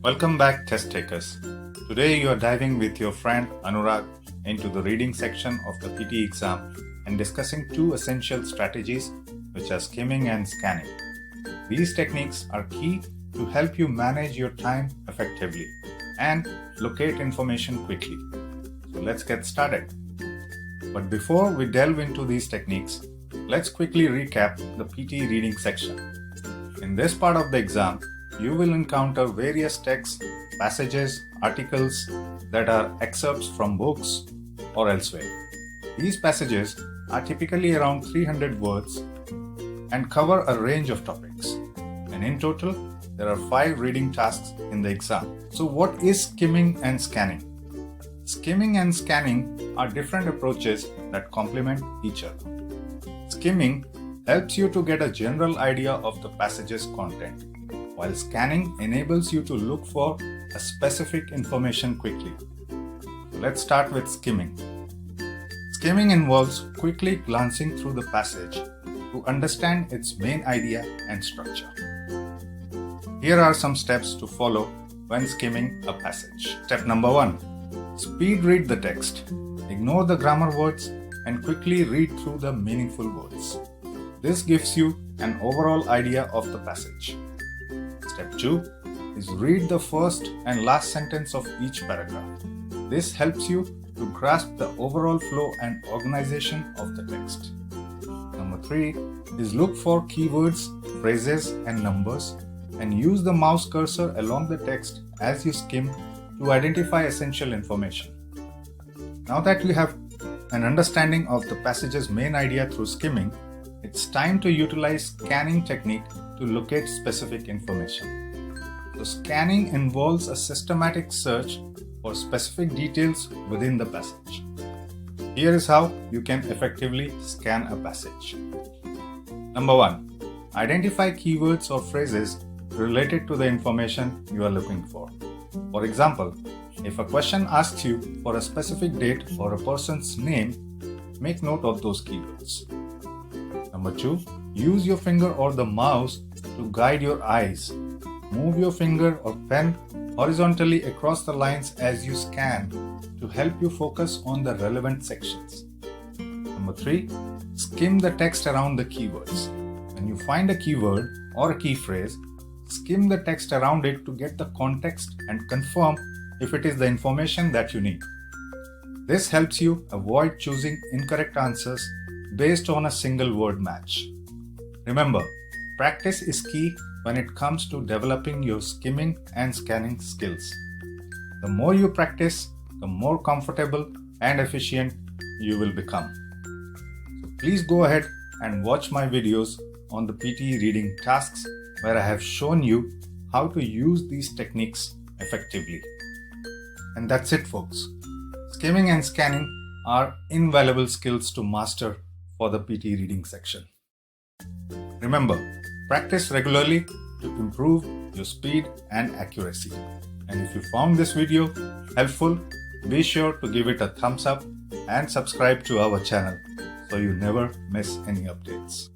Welcome back, test takers. Today you are diving with your friend Anurag into the reading section of the PTE exam and discussing two essential strategies, which are skimming and scanning. These techniques are key to help you manage your time effectively and locate information quickly. So let's get started. But before we delve into these techniques, let's quickly recap the PTE reading section. In this part of the exam, you will encounter various texts, passages, articles that are excerpts from books or elsewhere. These passages are typically around 300 words and cover a range of topics. And in total, there are 5 reading tasks in the exam. So what is skimming and scanning? Skimming and scanning are different approaches that complement each other. Skimming helps you to get a general idea of the passage's content, while scanning enables you to look for a specific information quickly. Let's start with skimming. Skimming involves quickly glancing through the passage to understand its main idea and structure. Here are some steps to follow when skimming a passage. Step number 1. Speed read the text. Ignore the grammar words and quickly read through the meaningful words. This gives you an overall idea of the passage. Step 2 is read the first and last sentence of each paragraph. This helps you to grasp the overall flow and organization of the text. Number 3 is look for keywords, phrases, and numbers and use the mouse cursor along the text as you skim to identify essential information. Now that you have an understanding of the passage's main idea through skimming, it's time to utilize scanning technique to locate specific information. So scanning involves a systematic search for specific details within the passage. Here is how you can effectively scan a passage. Number 1. Identify keywords or phrases related to the information you are looking for. For example, if a question asks you for a specific date or a person's name, make note of those keywords. Number 2. Use your finger or the mouse to guide your eyes. Move your finger or pen horizontally across the lines as you scan to help you focus on the relevant sections. Number 3. Skim the text around the keywords. When you find a keyword or a key phrase, skim the text around it to get the context and confirm if it is the information that you need. This helps you avoid choosing incorrect answers based on a single word match. Remember, practice is key when it comes to developing your skimming and scanning skills. The more you practice, the more comfortable and efficient you will become. So please go ahead and watch my videos on the PTE reading tasks where I have shown you how to use these techniques effectively. And that's it, folks. Skimming and scanning are invaluable skills to master for the PTE reading section. Remember, practice regularly to improve your speed and accuracy. And if you found this video helpful, be sure to give it a thumbs up and subscribe to our channel so you never miss any updates.